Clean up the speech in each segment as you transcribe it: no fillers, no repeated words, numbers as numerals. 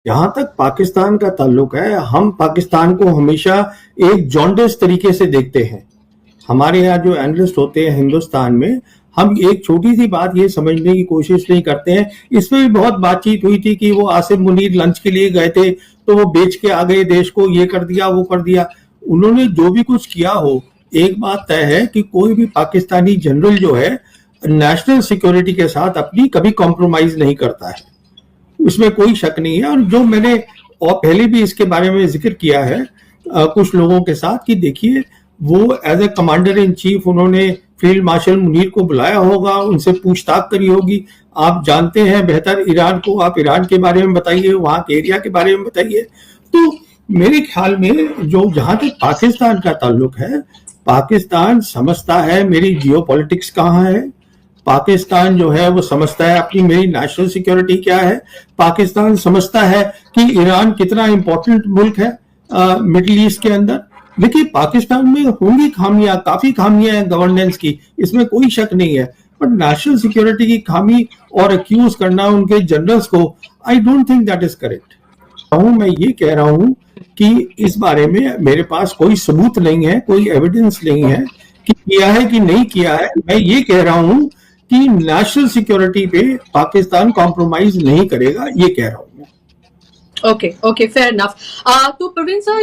जहां तक पाकिस्तान का ताल्लुक है, हम पाकिस्तान को हमेशा एक जॉन्डिस तरीके से देखते हैं। हमारे यहाँ जो एनालिस्ट होते हैं हिंदुस्तान में, हम एक छोटी सी बात ये समझने की कोशिश नहीं करते हैं। इसमें भी बहुत बातचीत हुई थी कि वो आसिफ मुनीर लंच के लिए गए थे तो वो बेच के आ गए देश को, ये कर दिया वो कर दिया। उन्होंने जो भी कुछ किया हो, एक बात तय है कि कोई भी पाकिस्तानी जनरल जो है नेशनल सिक्योरिटी के साथ अपनी कभी कॉम्प्रोमाइज नहीं करता है, इसमें कोई शक नहीं है। और जो मैंने और पहले भी इसके बारे में जिक्र किया है कुछ लोगों के साथ कि देखिए, वो as a commander in chief उन्होंने फील्ड मार्शल मुनीर को बुलाया होगा, उनसे पूछताछ करी होगी। आप जानते हैं बेहतर ईरान को, आप ईरान के बारे में बताइए, वहां के एरिया के बारे में बताइए। तो मेरे ख्याल में जो जहां तक पाकिस्तान का ताल्लुक है, पाकिस्तान समझता है मेरी जियोपॉलिटिक्स कहाँ है, पाकिस्तान जो है वो समझता है अपनी मेरी नेशनल सिक्योरिटी क्या है, पाकिस्तान समझता है कि ईरान कितना इंपॉर्टेंट मुल्क है मिडिल ईस्ट के अंदर। देखिए, पाकिस्तान में होंगी खामियां, काफी खामियां हैं गवर्नेंस की, इसमें कोई शक नहीं है, बट नेशनल सिक्योरिटी की खामी और अक्यूज करना उनके जनरल्स को, I don't think that is correct. मैं ये कह रहा हूं कि इस बारे में मेरे पास कोई सबूत नहीं है, कोई एविडेंस नहीं है कि किया है कि नहीं किया है। मैं ये कह रहा हूं कि नेशनल सिक्योरिटी पे पाकिस्तान कॉम्प्रोमाइज नहीं करेगा, ये कह रहा हूं मैं। Okay fair enough. तो प्रवीण सर,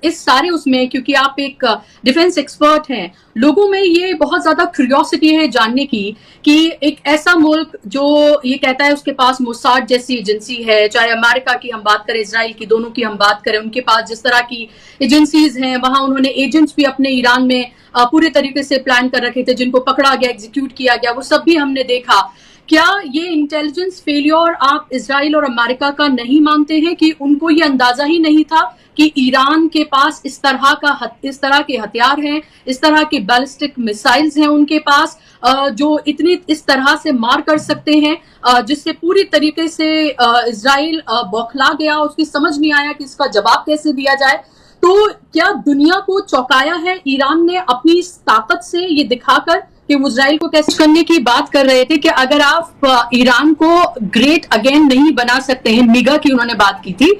इस सारे उसमें, क्योंकि आप एक डिफेंस एक्सपर्ट हैं, लोगों में ये बहुत ज्यादा क्यूरियोसिटी है जानने की कि एक ऐसा मुल्क जो ये कहता है उसके पास मोसाद जैसी एजेंसी है, चाहे अमेरिका की हम बात करें, इजराइल की, दोनों की हम बात करें, उनके पास जिस तरह की एजेंसीज हैं, वहां उन्होंने एजेंट्स भी अपने ईरान में पूरे तरीके से प्लान कर रखे थे, जिनको पकड़ा गया, एग्जीक्यूट किया गया, वो सब भी हमने देखा। क्या ये इंटेलिजेंस फेलियर आप इजराइल और अमेरिका का नहीं मानते हैं कि उनको ये अंदाजा ही नहीं था कि ईरान के पास इस तरह के हथियार हैं, इस तरह के बैलिस्टिक मिसाइल्स हैं उनके पास, जो इतनी इस तरह से मार कर सकते हैं, जिससे पूरी तरीके से इजराइल बौखला गया, उसकी समझ नहीं आया कि इसका जवाब कैसे दिया जाए। तो क्या दुनिया को चौंकाया है ईरान ने अपनी इस ताकत से, ये दिखाकर कि वो इजराइल को कैसे करने की बात कर रहे थे कि अगर आप ईरान को ग्रेट अगेन नहीं बना सकते हैं, मिगा की उन्होंने बात की थी,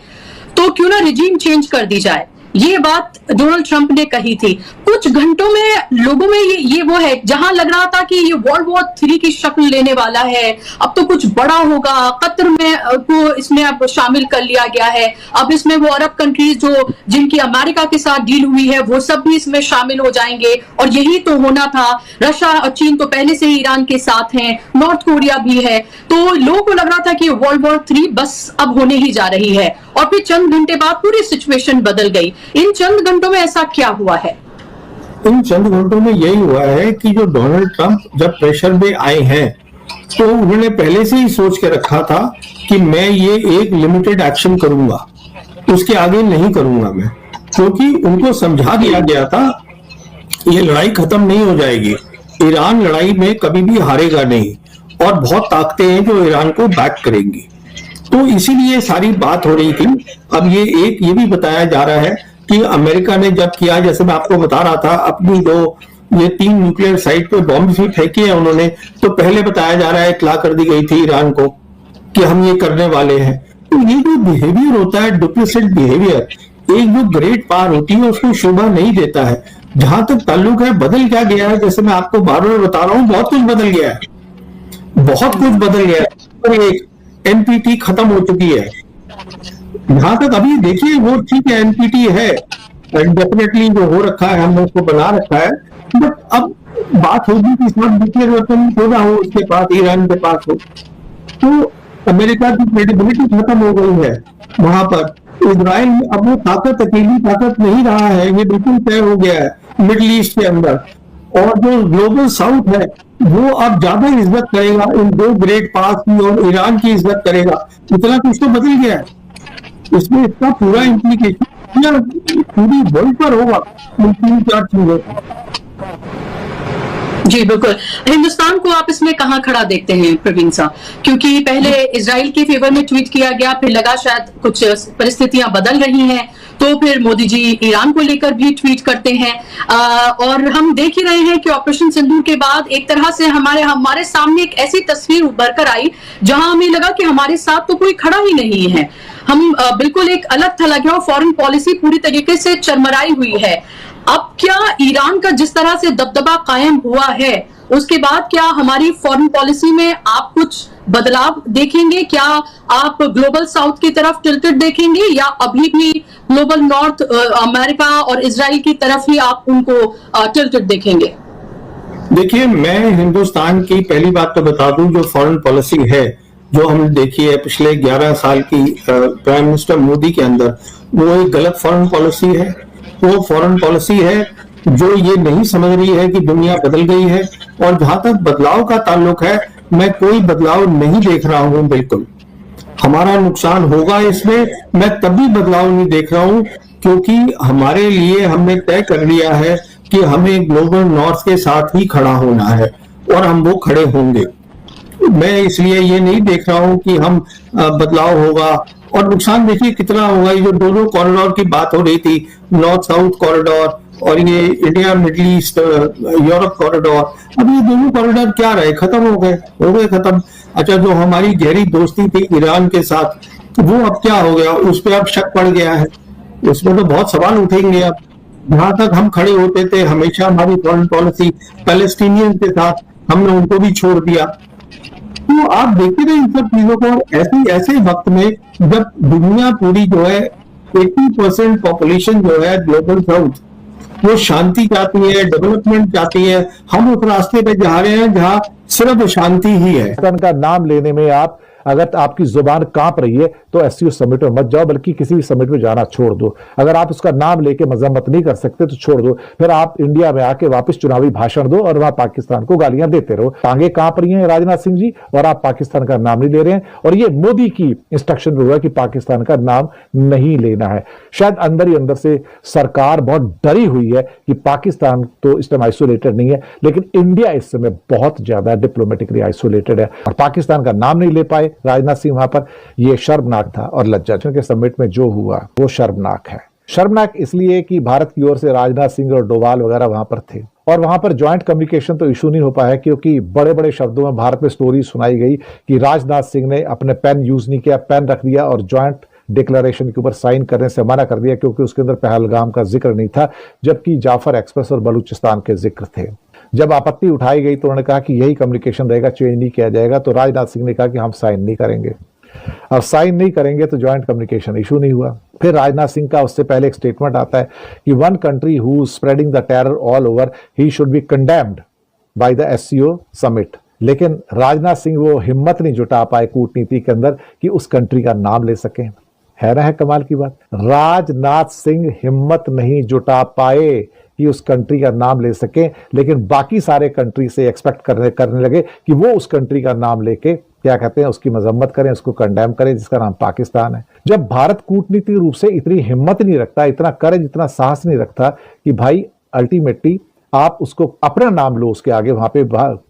तो क्यों ना रिजीम चेंज कर दी जाए। ये बात डोनाल्ड ट्रंप ने कही थी। कुछ घंटों में लोगों में ये वो है, जहां लग रहा था कि ये वर्ल्ड वॉर 3 की शक्ल लेने वाला है, अब तो कुछ बड़ा होगा, कतर में को इसमें अब शामिल कर लिया गया है, अब इसमें वो अरब कंट्रीज जो जिनकी अमेरिका के साथ डील हुई है वो सब भी इसमें शामिल हो जाएंगे, और यही तो होना था। रशिया और चीन तो पहले से ही ईरान के साथ हैं, नॉर्थ कोरिया भी है, तो लोगों को लग रहा था कि वर्ल्ड वॉर 3 बस अब होने ही जा रही है, और फिर चंद घंटे बाद पूरी सिचुएशन बदल गई। इन चंद घंटों में ऐसा क्या हुआ है? इन चंद घंटों में यही हुआ है कि जो डोनाल्ड ट्रंप जब प्रेशर में आए हैं, तो उन्होंने पहले से ही सोच के रखा था कि मैं ये एक लिमिटेड एक्शन करूंगा, उसके आगे नहीं करूंगा मैं, क्योंकि उनको समझा दिया गया था ये लड़ाई खत्म नहीं हो जाएगी, ईरान लड़ाई में कभी भी हारेगा नहीं, और बहुत ताकतें हैं जो ईरान को बैक करेंगी। तो इसीलिए सारी बात हो रही थी। अब ये भी बताया जा रहा है कि अमेरिका ने जब किया, जैसे मैं आपको बता रहा था, अपनी ये 3 न्यूक्लियर साइट पे बॉम्ब भी फेंके हैं उन्होंने, तो पहले बताया जा रहा है इत्तला कर दी गई थी ईरान को कि हम ये करने वाले हैं। तो ये जो बिहेवियर होता है, डुप्लिसिट बिहेवियर, एक जो ग्रेट पावर होती है उसको शोभा नहीं देता है। जहां तक ताल्लुक है, बदल क्या गया है, जैसे मैं आपको बार बार बता रहा हूँ, बहुत कुछ बदल गया है, बहुत कुछ बदल गया है। एक एनपीटी खत्म हो चुकी है। जहां तक अभी देखिए वो ठीक है, एनपीटी है, डेफिनेटली जो हो रखा है हमने उसको बना रखा है, बट अब बात होगी कि सब न्यूक्लियर वेपन हो ना हो उसके पास, ईरान के पास हो, तो अमेरिका की क्रेडिबिलिटी खत्म हो गई है वहां पर। इजराइल में अब वो ताकत, अकेली ताकत नहीं रहा है, ये बिल्कुल तय हो गया है मिडिल ईस्ट के अंदर। और जो ग्लोबल साउथ है वो अब ज्यादा इज्जत करेगा इन 2 ग्रेट पास की, और ईरान की इज्जत करेगा। इतना कुछ तो बदल गया है, इसमें इसका पूरा इम्प्लीकेशन पूरी वर्ल्ड पर होगा। 3-4 चीजें। जी बिल्कुल। हिंदुस्तान को आप इसमें कहां खड़ा देखते हैं प्रवीण साहब? क्योंकि पहले इजराइल के फेवर में ट्वीट किया गया, फिर लगा शायद कुछ परिस्थितियां बदल रही हैं, तो फिर मोदी जी ईरान को लेकर भी ट्वीट करते हैं। और हम देख ही रहे हैं कि ऑपरेशन सिंदूर के बाद एक तरह से हमारे सामने एक ऐसी तस्वीर उभर कर आई जहां हमें लगा कि हमारे साथ तो कोई खड़ा ही नहीं है, हम बिल्कुल एक अलग थलग है और फॉरेन पॉलिसी पूरी तरीके से चरमराई हुई है। अब क्या ईरान का जिस तरह से दबदबा कायम हुआ है उसके बाद क्या हमारी फॉरेन पॉलिसी में आप कुछ बदलाव देखेंगे? क्या आप ग्लोबल साउथ की तरफ टिल्टेड देखेंगे या अभी भी ग्लोबल नॉर्थ अमेरिका और इजराइल की तरफ ही आप उनको टिल्टेड देखेंगे? देखिए, मैं हिंदुस्तान की पहली बात तो बता दूं, जो फॉरेन पॉलिसी है जो हमने देखी है पिछले 11 साल की प्राइम मिनिस्टर मोदी के अंदर, वो एक गलत फॉरेन पॉलिसी है। वो फॉरेन पॉलिसी है जो ये नहीं समझ रही है कि दुनिया बदल गई है। और जहां तक बदलाव का ताल्लुक है, मैं कोई बदलाव नहीं देख रहा हूं। बिल्कुल हमारा नुकसान होगा इसमें, मैं तभी बदलाव नहीं देख रहा हूं क्योंकि हमारे लिए हमने तय कर लिया है कि हमें ग्लोबल नॉर्थ के साथ ही खड़ा होना है और हम वो खड़े होंगे। मैं इसलिए ये नहीं देख रहा हूं कि हम बदलाव होगा। और नुकसान देखिए कितना होगा। ये जो दोनों कॉरिडोर की बात हो रही थी, नॉर्थ साउथ कॉरिडोर और ये India middle east Europe corridor, अब ये दोनों कॉरिडोर क्या रहे? खत्म हो गए खत्म। अच्छा, जो हमारी गहरी दोस्ती थी ईरान के साथ, वो अब क्या हो गया? उस पर अब शक पड़ गया है। उसमें तो बहुत सवाल उठेंगे। अब जहां तक हम खड़े होते थे हमेशा हमारी फॉरेन पॉलिसी पैलेस्टीनियन के साथ, हमने उनको भी छोड़ दिया। तो आप देखते रहे इन सब चीजों को। ऐसे वक्त में जब दुनिया पूरी जो है 80% पॉपुलेशन जो है ग्लोबल साउथ, वो शांति चाहती है, डेवलपमेंट चाहती है, हम उस रास्ते पे जा रहे हैं जहां सिर्फ शांति ही है। पाकिस्तान का नाम लेने में अगर आपकी जुबान कांप रही है तो एससीओ समिट में मत जाओ, बल्कि किसी भी समिट में जाना छोड़ दो। अगर आप उसका नाम लेके मजम्मत नहीं कर सकते तो छोड़ दो। फिर आप इंडिया में आके वापस चुनावी भाषण दो और वहां पाकिस्तान को गालियां देते रहो। टांगे कांप रही हैं राजनाथ सिंह जी और आप पाकिस्तान का नाम नहीं ले रहे हैं। और ये मोदी की इंस्ट्रक्शन में हुआ कि पाकिस्तान का नाम नहीं लेना है। शायद अंदर ही अंदर से सरकार बहुत डरी हुई है कि पाकिस्तान तो इस टाइम आइसोलेटेड नहीं है, लेकिन इंडिया इस समय बहुत ज्यादा डिप्लोमेटिकली आइसोलेटेड है और पाकिस्तान का नाम नहीं ले पाए राजनाथ सिंह वहां पर। यह शर्मनाक था और लज्जाजनक के समिट में जो हुआ वो शर्मनाक है। शर्मनाक इसलिए कि भारत की ओर से राजनाथ सिंह और डोभाल वगैरह वहां पर थे और वहां पर ज्वाइंट कम्युनिकेशन तो इशू नहीं हो पाया क्योंकि बड़े बड़े शब्दों में भारत में स्टोरी सुनाई गई कि राजनाथ सिंह ने अपने पेन यूज नहीं किया, पेन रख दिया और ज्वाइंट डिक्लेरेशन के ऊपर साइन करने से मना कर दिया क्योंकि उसके अंदर पहलगाम का जिक्र नहीं था, जबकि जाफर एक्सप्रेस और बलूचिस्तान के जिक्र थे। जब आपत्ति उठाई गई तो उन्होंने कहा कि यही कम्युनिकेशन रहेगा, चेंज नहीं किया जाएगा। तो राजनाथ सिंह ने कहा कि हम साइन नहीं करेंगे। अब साइन नहीं करेंगे तो ज्वाइंट कम्युनिकेशन इशू नहीं हुआ। फिर राजनाथ सिंह का उससे पहले एक स्टेटमेंट आता है कि one country who spreading the terror all over he should be condemned by the SCO summit. लेकिन राजनाथ सिंह वो हिम्मत नहीं जुटा पाए कूटनीति के अंदर कि उस कंट्री का नाम ले सकें। है ना, है कमाल की बात। राजनाथ सिंह हिम्मत नहीं जुटा पाए कि उस कंट्री का नाम ले सके, लेकिन बाकी सारे कंट्री से एक्सपेक्ट करने लगे कि वो उस कंट्री का नाम लेके क्या कहते हैं उसकी मजम्मत करें, उसको कंडेम करें, जिसका नाम पाकिस्तान है। जब भारत कूटनीतिक रूप से इतनी हिम्मत नहीं रखता, इतना करेज, इतना साहस नहीं रखता कि भाई अल्टीमेटली आप उसको अपना नाम लो, उसके आगे वहां पे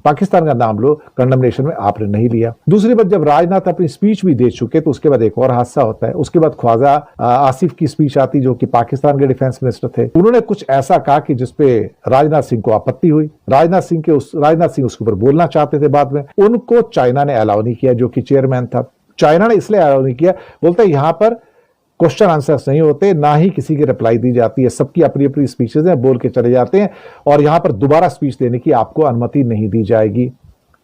पाकिस्तान का नाम लो, कंडमनेशन में आपने नहीं लिया। दूसरी बात, जब राजनाथ अपनी स्पीच भी दे चुके तो उसके बाद एक और हादसा होता है। उसके बाद ख्वाजा आसिफ की स्पीच आती जो कि पाकिस्तान के डिफेंस मिनिस्टर थे। उन्होंने कुछ ऐसा कहा कि जिसपे राजनाथ सिंह को आपत्ति हुई। राजनाथ सिंह उसके ऊपर बोलना चाहते थे, बाद में उनको चाइना ने अलाउ नहीं किया, जो कि चेयरमैन था। चाइना ने इसलिए अलाउ नहीं किया, बोलते यहाँ पर क्वेश्चन आंसर्स नहीं होते, ना ही किसी की रिप्लाई दी जाती है, सबकी अपनी अपनी स्पीचेज हैं, बोल के चले जाते हैं और यहां पर दोबारा स्पीच देने की आपको अनुमति नहीं दी जाएगी।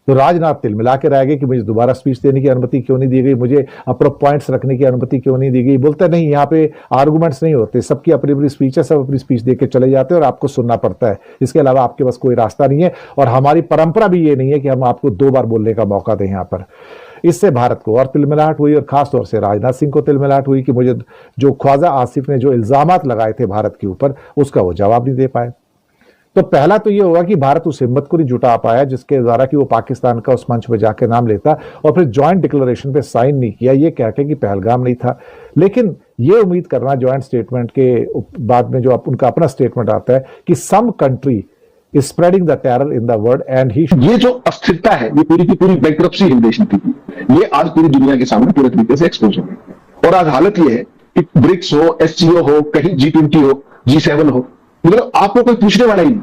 तो राजनाथ तिल मिला के रह गए कि मुझे दोबारा स्पीच देने की अनुमति क्यों नहीं दी गई, मुझे अपने पॉइंट्स रखने की अनुमति क्यों नहीं दी गई। बोलते नहीं, यहाँ पे आर्गूमेंट्स नहीं होते, सबकी अपनी अपनी स्पीच है, सब अपनी स्पीच दे के चले जाते हैं और आपको सुनना पड़ता है। इसके अलावा आपके पास कोई रास्ता नहीं है और हमारी परंपरा भी ये नहीं है कि हम आपको 2 बार बोलने का मौका दें यहाँ पर। इससे भारत को और तिलमिलाहट हुई और खासतौर से राजनाथ सिंह को तिलमिलाहट हुई कि मुझे जो ख्वाजा आसिफ ने जो इल्जामात लगाए थे भारत के ऊपर, उसका वो जवाब नहीं दे पाए। तो पहला तो ये होगा कि भारत उस हिम्मत को नहीं जुटा पाया जिसके द्वारा कि वो पाकिस्तान का उस मंच पे जाके नाम लेता और फिर ज्वाइंट डिक्लेरेशन पे साइन नहीं किया, ये कह के कि पहलगाम नहीं था। लेकिन ये उम्मीद करना ज्वाइंट स्टेटमेंट के बाद में जो उनका अपना स्टेटमेंट आता है कि some country is spreading the terror in the world and he ये जो अस्थिरता है, ये पूरी की पूरी बैंक्रप्सी है देश नीति की, ये आज पूरी दुनिया के सामने पूरे तरीके से एक्सपोज हो गई। और आज हालत ये है कि ब्रिक्स हो, एससीओ हो, कहीं G20 हो, G7 हो, मतलब आपको कोई पूछने वाला ही नहीं।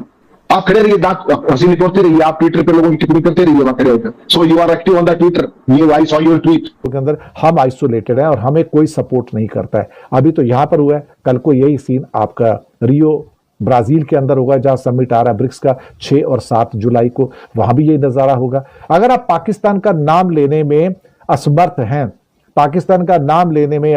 आप खड़े रहिए, दांत हंसी निकोड़ते रहिए, आप ट्विटर पे लोगों की टिप्पणी करते रहिए वहां खड़े होकर। So you are active on the Twitter, you I saw your tweet. के अंदर हम आइसोलेटेड हैं और हमें कोई सपोर्ट नहीं करता है। अभी तो यहां पर हुआ है, कल को यही सीन आपका रियो ब्राजील के अंदर होगा, जहां समिट आ रहा है ब्रिक्स का 6 और 7 जुलाई को, वहां भी यही नजारा होगा। अगर आप पाकिस्तान का नाम लेने में असमर्थ हैं, पाकिस्तान का नाम लेने में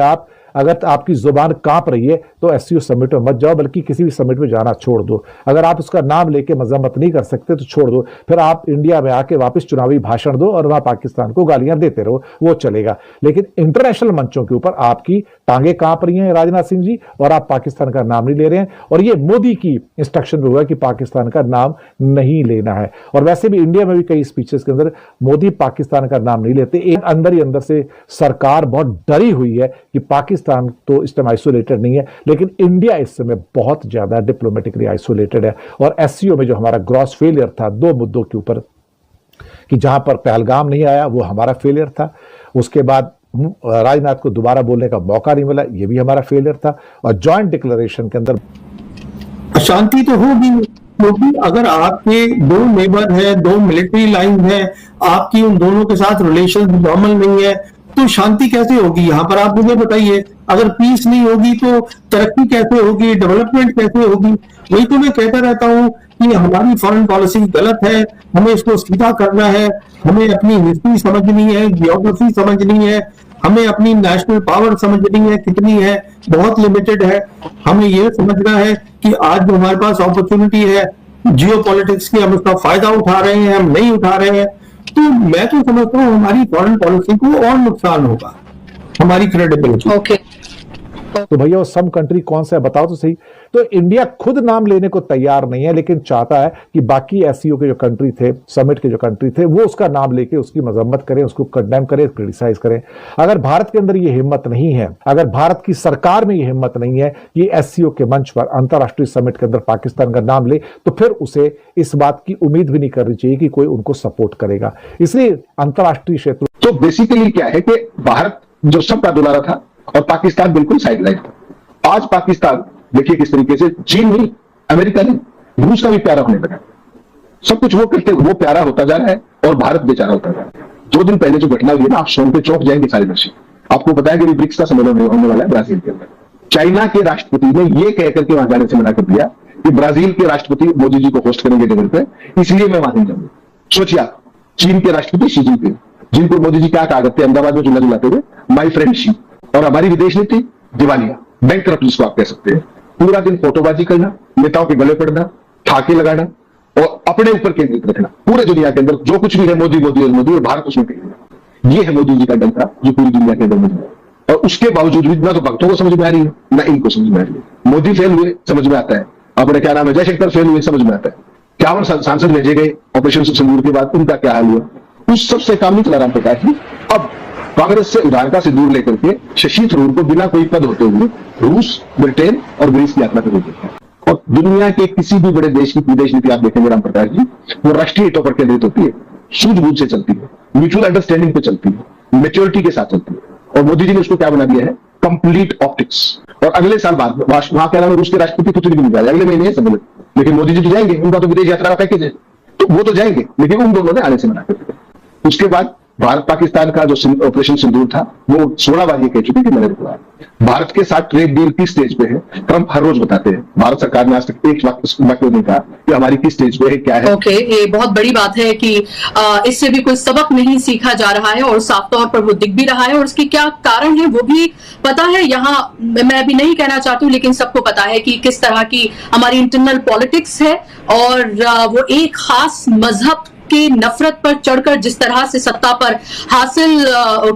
अगर आपकी जुबान कांप रही है, तो एससीओ समिट में मत जाओ, बल्कि किसी भी समिट में जाना छोड़ दो। अगर आप उसका नाम लेके मजम्मत नहीं कर सकते तो छोड़ दो, फिर आप इंडिया में आके वापस चुनावी भाषण दो और वहां पाकिस्तान को गालियां देते रहो, वो चलेगा। लेकिन इंटरनेशनल मंचों के ऊपर आपकी टांगे कांप रही हैं राजनाथ सिंह जी, और आप पाकिस्तान का नाम नहीं ले रहे हैं। और ये मोदी की इंस्ट्रक्शन में हुआ कि पाकिस्तान का नाम नहीं लेना है। और वैसे भी इंडिया में भी कई स्पीचेस के अंदर मोदी पाकिस्तान का नाम नहीं लेते। एक अंदर ही अंदर से सरकार बहुत डरी हुई है कि पाकिस्तान तो इस टाइम आइसोलेटेड नहीं है, लेकिन इंडिया इस समय बहुत ज्यादा डिप्लोमेटिकली आइसोलेटेड है। और एससीओ में जो हमारा ग्रॉस फेलियर था 2 मुद्दों के ऊपर, कि जहां पर पहलगाम नहीं आया वो हमारा फेलियर था, उसके बाद राजनाथ को दोबारा बोलने का मौका नहीं मिला, ये भी हमारा फेलियर था। और जॉइंट डिक्लेरेशन के अंदर अशांति तो होगी, क्योंकि अगर आपके 2 नेबर है, 2 मिलिट्री लाइन है, आपकी उन दोनों के साथ रिलेशन नॉर्मल नहीं है, तो शांति कैसे होगी? यहाँ पर आप मुझे बताइए, अगर पीस नहीं होगी तो तरक्की कैसे होगी, डेवलपमेंट कैसे होगी? वही तो मैं कहता रहता हूँ कि हमारी फॉरेन पॉलिसी गलत है, हमें इसको सीधा करना है, हमें अपनी हिस्ट्री समझनी है, जियोग्राफी समझनी है, हमें अपनी नेशनल पावर समझनी है, कितनी है, बहुत लिमिटेड है। हमें यह समझना है कि आज जो हमारे पास अपॉर्चुनिटी है जियो पॉलिटिक्स की, हम उसका फायदा उठा रहे हैं, हम नहीं उठा रहे हैं। तो मैं तो समझता हूँ हमारी फॉरेन पॉलिसी को और नुकसान होगा, हमारी क्रेडिबिलिटी। ओके तो भैया वो सम कंट्री कौन सा है बताओ तो सही। तो इंडिया खुद नाम लेने को तैयार नहीं है, लेकिन चाहता है कि बाकी एससीओ के जो कंट्री थे, समिट के जो कंट्री थे, वो उसका नाम लेके उसकी मजम्मत करें, उसको कंडेम करें, क्रिटिसाइज करें। अगर भारत के अंदर ये हिम्मत नहीं है, अगर भारत की सरकार में ये हिम्मत नहीं है कि एससीओ के मंच पर अंतर्राष्ट्रीय समिट के अंदर पाकिस्तान का नाम ले, तो फिर उसे इस बात की उम्मीद भी नहीं करनी चाहिए कि कोई उनको सपोर्ट करेगा। इसलिए अंतर्राष्ट्रीय क्षेत्र तो बेसिकली क्या है कि भारत जो सबका दुलारा था और पाकिस्तान बिल्कुल साइडलाइन था। आज पाकिस्तान देखिए किस तरीके से, चीन नहीं, अमेरिका नहीं, रूस का भी प्यारा होने लगा। सब कुछ वो करते वो प्यारा होता जा रहा है और भारत बेचारा होता जा रहा है। 2 दिन पहले जो घटना हुई है ना, आप सोन पे चौंक जाएंगे सारे दर्शक। आपको पता है कि ब्रिक्स का सम्मेलन होने वाला है ब्राजील के अंदर। चाइना के राष्ट्रपति ने यह कहकर के वहां जाने से मना कर दिया कि ब्राजील के राष्ट्रपति मोदी जी को होस्ट करेंगे टेबल पे, इसलिए मैं वहां नहीं जाऊंगा। सोचिए आप, चीन के राष्ट्रपति शी जिनपिंग, जिनको मोदी जी क्या कहा करते हैं अहमदाबाद में चूल्हा जलाते हुए, माई फ्रेंड शी। और हमारी विदेश नीति दिवालिया, बैंकरप्ट जिसको आप कह सकते हैं। पूरा दिन फोटोबाजी करना, नेताओं के गले पड़ना, ठाके लगाना और अपने ऊपर केंद्रित रखना। पूरे दुनिया के अंदर जो कुछ भी है मोदी मोदी और मोदी, और भारत उसमें केंद्रित। ये है मोदी जी का डंका जो पूरी दुनिया के अंदर मौजूद है। और उसके बावजूद भी ना तो भक्तों को समझ में आ रही है, ना इनको समझ में आ रही है। मोदी फेल हुए समझ में आता है, अपने क्या नाम है जयशंकर फेल हुए समझ में आता है। 51 सांसद भेजे गए ऑपरेशन सिंदूर के बाद, उनका क्या हाल हुआ? उस सबसे काम नहीं चला राम प्रकाश जी। अब कांग्रेस से उदारता से दूर लेकर के शशि थरूर को बिना कोई पद होते हुए रूस, ब्रिटेन और ग्रीस की यात्रा करेंगे। और दुनिया के किसी भी बड़े देश की विदेश नीति आप देखेंगे राम प्रकाश जी, वो राष्ट्रीय हितों पर केंद्रित होती है, सूझबूझ से चलती है, म्यूचुअल अंडरस्टैंडिंग पे चलती है, मेच्योरिटी के साथ चलती है। और मोदी जी ने उसको क्या बना दिया है? Complete optics. और अगले साल बाद वहां क्या नाम है, रूस के राष्ट्रपति पुतिन भी नहीं जाएगा, अगले महीने सम्मेलन, लेकिन मोदी जी तो जाएंगे, उनका तो विदेश यात्रा का पैकेज है, तो वो तो जाएंगे, लेकिन उन दोनों ने आने से मना कर दिया। उसके बाद भारत पाकिस्तान का जो ऑपरेशन सिंदूर था, वो 16 बार ये कह चुके कि मैंने रुकवा। भारत के साथ ट्रेड डील किस स्टेज पे है? ट्रंप हर रोज बताते हैं, भारत सरकार ने आज तक एक वाक्य नहीं कहा कि हमारी किस स्टेज पे है, क्या है। ओके, ये बहुत बड़ी बात है कि इससे भी कोई सबक नहीं सीखा जा रहा है और साफ तौर पर वो दिख भी रहा है, और उसके क्या कारण है वो भी पता है। यहाँ मैं भी नहीं कहना चाहती हूँ, लेकिन सबको पता है कि किस तरह की हमारी इंटरनल पॉलिटिक्स है, और वो एक खास मजहब की नफरत पर चढ़कर जिस तरह से सत्ता पर हासिल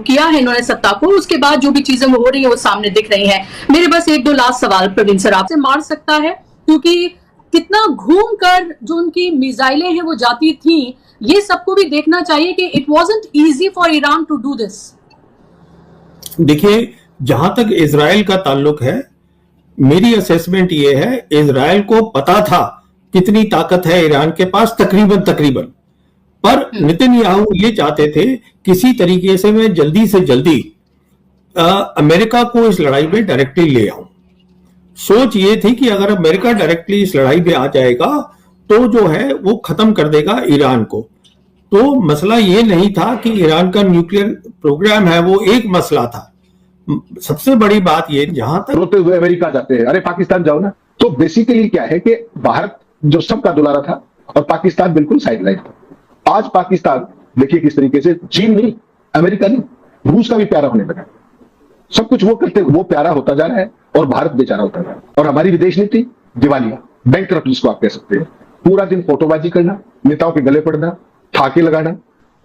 किया है इन्होंने सत्ता को, उसके बाद जो भी चीजें हो रही है वो सामने दिख रही हैं। मेरे बस 1-2 लास्ट सवाल प्रवीण सर आपसे, मार सकता है क्योंकि कितना घूम कर जो उनकी मिसाइलें हैं वो जाती थी, ये सबको भी देखना चाहिए कि it wasn't easy for Iran to do this. देखिए, जहां तक इजराइल का ताल्लुक है, मेरी असेसमेंट ये है, इजराइल को पता था कितनी ताकत है ईरान के पास, तकरीबन। पर नेतन्याहू ये चाहते थे किसी तरीके से मैं जल्दी से जल्दी अमेरिका को इस लड़ाई में डायरेक्टली ले आऊं। सोच ये थी कि अगर अमेरिका डायरेक्टली इस लड़ाई में आ जाएगा तो जो है वो खत्म कर देगा ईरान को। तो मसला ये नहीं था कि ईरान का न्यूक्लियर प्रोग्राम है, वो एक मसला था। सबसे बड़ी बात ये, जहां तक रोते हुए अमेरिका जाते हैं, अरे पाकिस्तान जाओ ना। तो बेसिकली क्या है कि भारत जो सबका दुलारा था और पाकिस्तान बिल्कुल साइडलाइन था। आज पाकिस्तान देखिए किस तरीके से, चीन नहीं, अमेरिका नहीं, रूस का भी प्यारा होने लगा। सब कुछ वो करते वो प्यारा होता जा रहा है और भारत बेचारा होता जा रहा है। और हमारी विदेश नीति दिवालिया, बैंकरप्ट जिसको आप कह सकते हैं। पूरा दिन फोटोबाजी करना, नेताओं के गले पड़ना, ठाके लगाना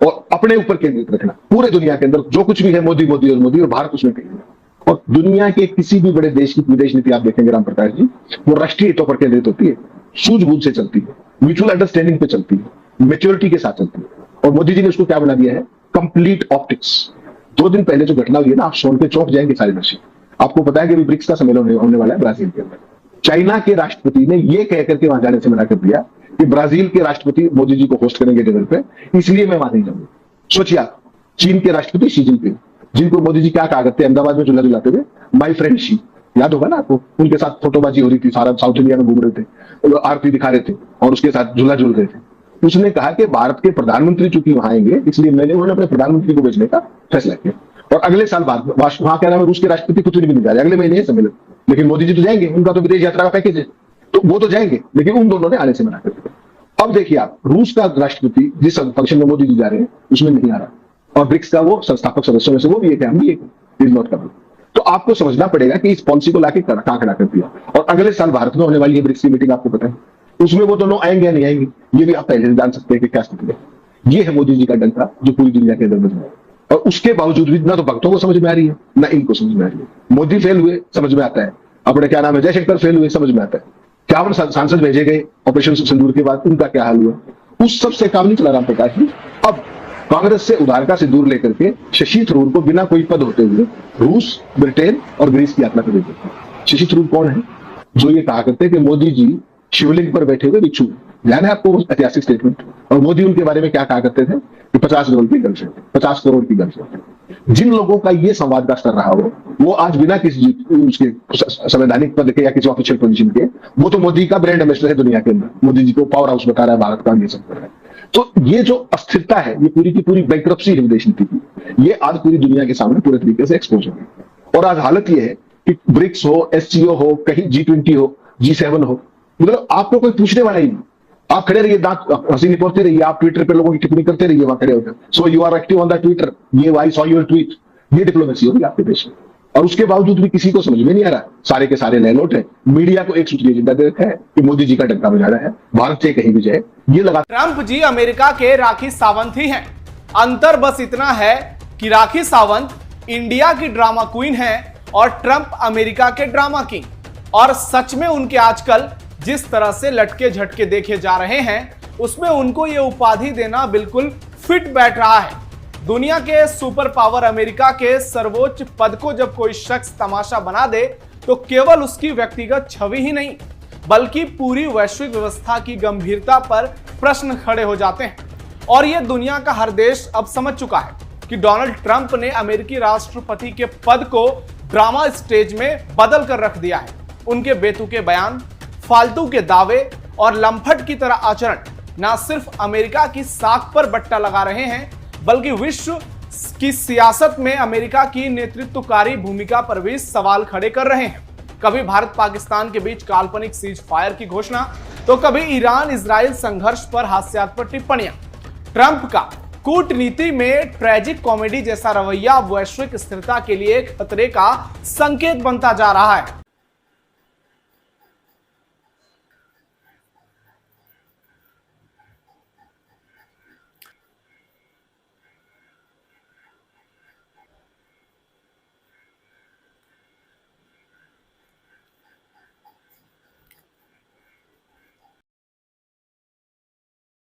और अपने ऊपर केंद्रित रखना। पूरे दुनिया के अंदर जो कुछ भी है मोदी मोदी और मोदी, और भारत उसमें कहीं नहीं। और दुनिया के किसी भी बड़े देश की विदेश नीति आप देखेंगे राम प्रकाश जी, वो राष्ट्रीय हितों पर केंद्रित होती है, सूझबूझ से चलती है, म्यूचुअल अंडरस्टैंडिंग पे चलती है, मेच्योरिटी के साथ चलती है। और मोदी जी ने उसको क्या बना दिया है, कंप्लीट ऑप्टिक्स। 2 दिन पहले जो घटना हुई है ना, आप सोन पे चौंक जाएंगे सारे दर्शक। आपको पता है कि अभी ब्रिक्स का सम्मेलन होने वाला है ब्राजील के अंदर। चाइना के राष्ट्रपति ने यह कहकर के वहां जाने से मना कर दिया कि ब्राजील के राष्ट्रपति मोदी जी को होस्ट करेंगे डिनर पे, इसलिए मैं वहां नहीं जाऊंगा। सोचिए आप, चीन के राष्ट्रपति शी जिनपिंग, जिनको मोदी जी क्या कहा करते हैं अहमदाबाद में झूला झुलाते हुए, माई फ्रेंड शी, याद होगा ना आपको, उनके साथ फोटोबाजी हो रही थी, सारा साउथ इंडिया में घूम रहे थे, आरती दिखा रहे थे और उसके साथ झूला झूल रहे थे। उसने कहा कि भारत के प्रधानमंत्री चूंकि वहां आएंगे, इसलिए मैंने उन्हें अपने प्रधानमंत्री को भेजने का फैसला किया। और अगले साल बाद वहां क्या नाम है, रूस के राष्ट्रपति कुछ नहीं जा रहे, अगले महीने सम्मेलन, लेकिन मोदी जी तो जाएंगे, उनका तो विदेश यात्रा का पैकेज है, तो वो तो जाएंगे, लेकिन उन दोनों ने आने से मना कर दिया। अब देखिए आप, रूस का राष्ट्रपति जिस फंक्शन में मोदी जी जा रहे हैं उसमें नहीं आ रहा, और ब्रिक्स का वो संस्थापक सदस्यों में से वो भी एक है, हम भी एक, इज नॉट कमिंग। तो आपको समझना पड़ेगा कि इस पॉलिसी को लाके कहां खड़ा कर दिया। और अगले साल भारत में होने वाली है ब्रिक्स की मीटिंग, आपको पता है, उसमें वो दोनों आएंगे या नहीं आएंगे, ये भी आप पहले से जान सकते हैं कि क्या स्थिति है। ये है मोदी जी का डंका जो पूरी दुनिया के अंदर बज रहा है। और उसके बावजूद भी ना तो भक्तों को समझ में आ रही है, ना इनको समझ में आ रही है। मोदी फेल हुए समझ में आता है, अपने क्या नाम है जयशंकर फेल हुए समझ में आता है, 51 सांसद भेजे गए ऑपरेशन सिंदूर के बाद, उनका क्या हाल हुआ, उस सब से काम नहीं चला राम प्रकाश जी। अब कांग्रेस से उधार का सिंदूर लेकर के शशि थरूर को बिना कोई पद होते हुए रूस, ब्रिटेन और ग्रीस की यात्रा कर देते हैं। शशि थरूर कौन है, जो ये कहा करते हैं कि मोदी जी शिवलिंग पर बैठे हुए भिक्षु, ध्यान है आपको ऐतिहासिक स्टेटमेंट। और मोदी उनके बारे में क्या कहा करते थे कि 50 करोड़ की गर्लफ्रेंड, 50 करोड़ की गर्लफ्रेंड। जिन लोगों का ये संवाद का स्तर रहा हो, वो आज बिना किसी उसके संवैधानिक पद के या किसी ऑफिशियल पोजीशन के, वो तो मोदी का ब्रांड एम्बेसडर है दुनिया के अंदर, मोदी जी को पावर हाउस बता रहा है भारत का, ये सब कर रहा है। तो ये जो अस्थिरता है, ये पूरी की पूरी बैंकरप्सी है विदेश नीति की, ये आज पूरी दुनिया के सामने पूरे तरीके से एक्सपोज हो गई। और आज हालत ये है कि ब्रिक्स हो, एससीओ हो, कहीं G20 हो, G7 हो, मतलब आपको कोई पूछने वाला ही नहीं। आप खड़े रहिए, दांत हंसी निपोरते रहिए, आप ट्विटर पे लोगों की टिप्पणी करते रहिए वहां खड़े होकर, so you are active on the Twitter, ये आई सॉ योर ट्वीट, ये डिप्लोमेसी होगी आपके देश में। और उसके बावजूद भी किसी को समझ में नहीं आ रहा, सारे के सारे लैलोट है। मीडिया को एक सूत्री एजेंडा दे रखा है कि मोदी जी का डंका बजा रहा है, भारत से कहीं भी जाए, ये लगा। ट्रंप जी अमेरिका के राखी सावंत ही हैं। अंतर बस इतना है कि राखी सावंत इंडिया की ड्रामा क्वीन है और ट्रंप अमेरिका के ड्रामा किंग। और सच में उनके आजकल जिस तरह से लटके झटके देखे जा रहे हैं, उसमें उनको यह उपाधि देना बिल्कुल फिट बैठ रहा है। दुनिया के सुपर पावर अमेरिका के सर्वोच्च पद को जब कोई शख्स तमाशा बना दे, तो केवल उसकी व्यक्तिगत छवि ही नहीं, बल्कि पूरी वैश्विक व्यवस्था की गंभीरता पर प्रश्न खड़े हो जाते हैं। और यह दुनिया का हर देश अब समझ चुका है कि डोनाल्ड ट्रंप ने अमेरिकी राष्ट्रपति के पद को ड्रामा स्टेज में बदल कर रख दिया है। उनके बेतुके बयान, फालतू के दावे और लंपट की तरह आचरण न सिर्फ अमेरिका की साख पर बट्टा लगा रहे हैं, बल्कि विश्व की सियासत में अमेरिका की नेतृत्वकारी भूमिका पर भी सवाल खड़े कर रहे हैं। कभी भारत पाकिस्तान के बीच काल्पनिक सीज फायर की घोषणा, तो कभी ईरान इजराइल संघर्ष पर हास्यास्पद टिप्पणियां। ट्रंप का कूटनीति में ट्रैजिक कॉमेडी जैसा रवैया वैश्विक स्थिरता के लिए खतरे का संकेत बनता जा रहा है।